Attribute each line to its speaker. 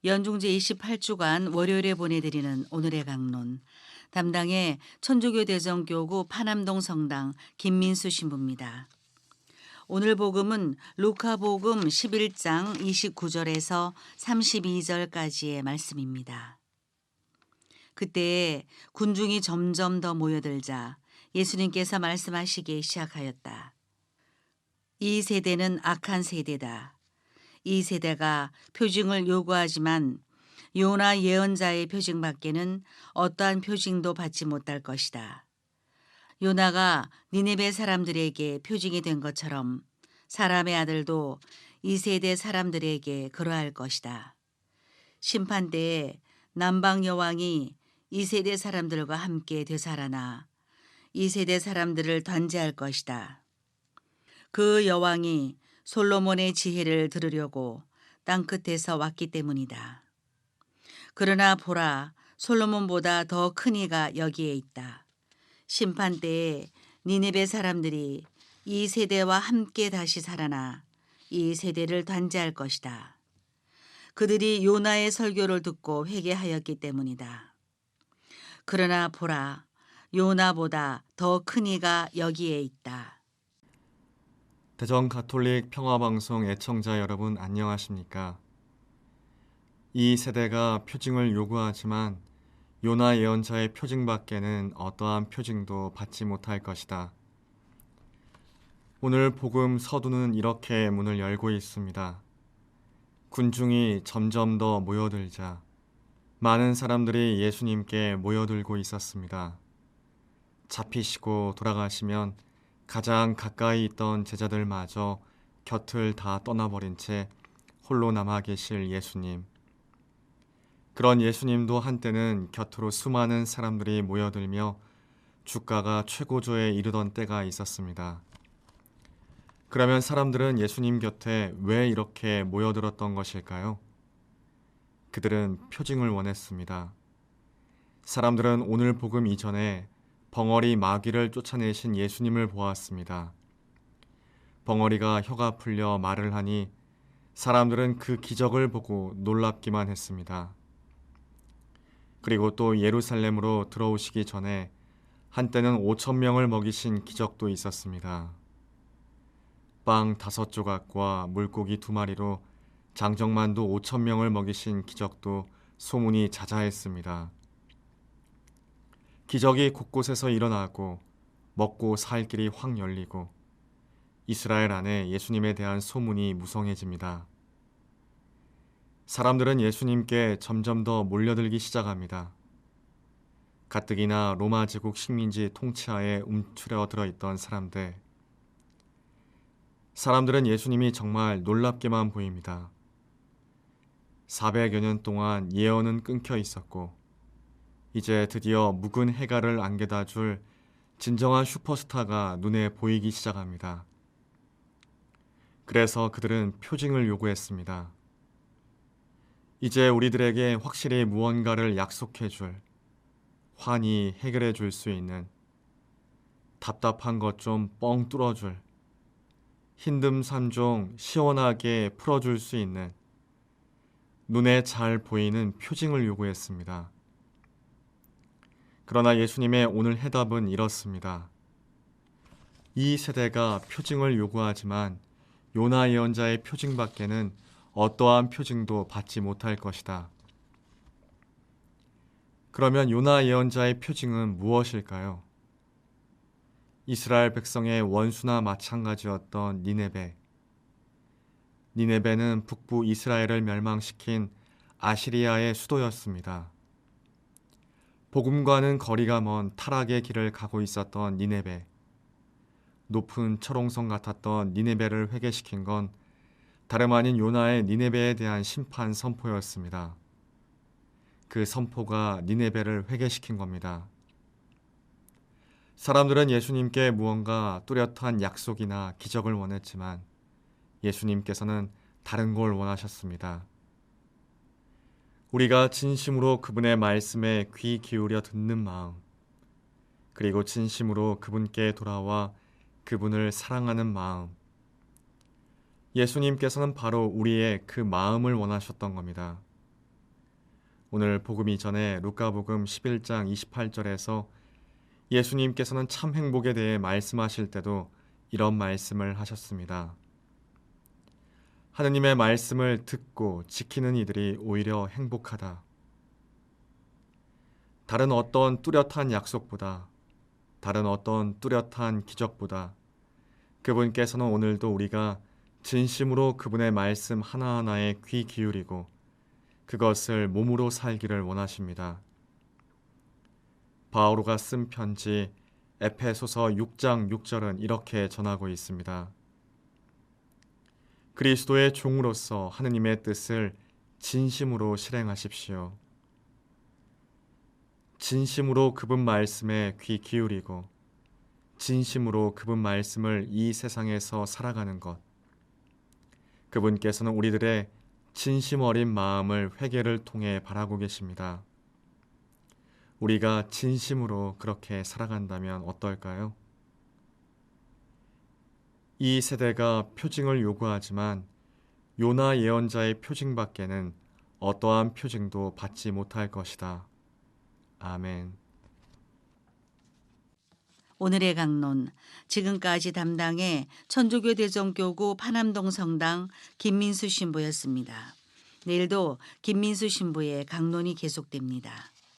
Speaker 1: 연중제 28주간 월요일에 보내드리는 오늘의 강론. 담당의 천주교 대전교구 파남동 성당 김민수 신부입니다. 오늘 복음은 루카복음 11장 29절에서 32절까지의 말씀입니다. 그때 군중이 점점 더 모여들자 예수님께서 말씀하시기 시작하였다. 이 세대는 악한 세대다. 이 세대가 표징을 요구하지만 요나 예언자의 표징밖에는 어떠한 표징도 받지 못할 것이다. 요나가 니네베 사람들에게 표징이 된 것처럼 사람의 아들도 이 세대 사람들에게 그러할 것이다. 심판 때에 남방 여왕이 이 세대 사람들과 함께 되살아나 이 세대 사람들을 단죄할 것이다. 그 여왕이 솔로몬의 지혜를 들으려고 땅끝에서 왔기 때문이다. 그러나 보라, 솔로몬보다 더 큰 이가 여기에 있다. 심판 때에 니네베 사람들이 이 세대와 함께 다시 살아나 이 세대를 단죄할 것이다. 그들이 요나의 설교를 듣고 회개하였기 때문이다. 그러나 보라, 요나보다 더 큰 이가 여기에 있다.
Speaker 2: 대전 가톨릭 평화방송 애청자 여러분 안녕하십니까? 이 세대가 표징을 요구하지만 요나 예언자의 표징밖에는 어떠한 표징도 받지 못할 것이다. 오늘 복음 서두는 이렇게 문을 열고 있습니다. 군중이 점점 더 모여들자 많은 사람들이 예수님께 모여들고 있었습니다. 잡히시고 돌아가시면 가장 가까이 있던 제자들마저 곁을 다 떠나버린 채 홀로 남아 계실 예수님. 그런 예수님도 한때는 곁으로 수많은 사람들이 모여들며 주가가 최고조에 이르던 때가 있었습니다. 그러면 사람들은 예수님 곁에 왜 이렇게 모여들었던 것일까요? 그들은 표징을 원했습니다. 사람들은 오늘 복음 이전에 벙어리 마귀를 쫓아내신 예수님을 보았습니다. 벙어리가 혀가 풀려 말을 하니 사람들은 그 기적을 보고 놀랍기만 했습니다. 그리고 또 예루살렘으로 들어오시기 전에 한때는 5,000명을 먹이신 기적도 있었습니다. 빵 5조각과 물고기 2마리로 장정만도 5,000명을 먹이신 기적도 소문이 자자했습니다. 기적이 곳곳에서 일어나고 먹고 살 길이 확 열리고 이스라엘 안에 예수님에 대한 소문이 무성해집니다. 사람들은 예수님께 점점 더 몰려들기 시작합니다. 가뜩이나 로마 제국 식민지 통치하에 움츠려 들어있던 사람들은 예수님이 정말 놀랍게만 보입니다. 400여 년 동안 예언은 끊겨 있었고 이제 드디어 묵은 해갈을 안겨다 줄 진정한 슈퍼스타가 눈에 보이기 시작합니다. 그래서 그들은 표징을 요구했습니다. 이제 우리들에게 확실히 무언가를 약속해 줄, 환히 해결해 줄 수 있는, 답답한 것 좀 뻥 뚫어줄, 힘든 삶 좀 시원하게 풀어줄 수 있는, 눈에 잘 보이는 표징을 요구했습니다. 그러나 예수님의 오늘 해답은 이렇습니다. 이 세대가 표징을 요구하지만 요나 예언자의 표징밖에는 어떠한 표징도 받지 못할 것이다. 그러면 요나 예언자의 표징은 무엇일까요? 이스라엘 백성의 원수나 마찬가지였던 니네베. 니네베는 북부 이스라엘을 멸망시킨 아시리아의 수도였습니다. 복음과는 거리가 먼 타락의 길을 가고 있었던 니네베. 높은 철옹성 같았던 니네베를 회개시킨 건 다름 아닌 요나의 니네베에 대한 심판 선포였습니다. 그 선포가 니네베를 회개시킨 겁니다. 사람들은 예수님께 무언가 뚜렷한 약속이나 기적을 원했지만 예수님께서는 다른 걸 원하셨습니다. 우리가 진심으로 그분의 말씀에 귀 기울여 듣는 마음, 그리고 진심으로 그분께 돌아와 그분을 사랑하는 마음, 예수님께서는 바로 우리의 그 마음을 원하셨던 겁니다. 오늘 복음 이전에 루카복음 11장 28절에서 예수님께서는 참 행복에 대해 말씀하실 때도 이런 말씀을 하셨습니다. 하느님의 말씀을 듣고 지키는 이들이 오히려 행복하다. 다른 어떤 뚜렷한 약속보다, 다른 어떤 뚜렷한 기적보다 그분께서는 오늘도 우리가 진심으로 그분의 말씀 하나하나에 귀 기울이고 그것을 몸으로 살기를 원하십니다. 바오로가 쓴 편지 에페소서 6장 6절은 이렇게 전하고 있습니다. 그리스도의 종으로서 하느님의 뜻을 진심으로 실행하십시오. 진심으로 그분 말씀에 귀 기울이고 진심으로 그분 말씀을 이 세상에서 살아가는 것. 그분께서는 우리들의 진심 어린 마음을 회개를 통해 바라고 계십니다. 우리가 진심으로 그렇게 살아간다면 어떨까요? 이 세대가 표징을 요구하지만 요나 예언자의 표징밖에는 어떠한 표징도 받지 못할 것이다. 아멘.
Speaker 1: 오늘의 강론, 지금까지 담당의 천주교 대전교구 파남동 성당 김민수 신부였습니다. 내일도 김민수 신부의 강론이 계속됩니다.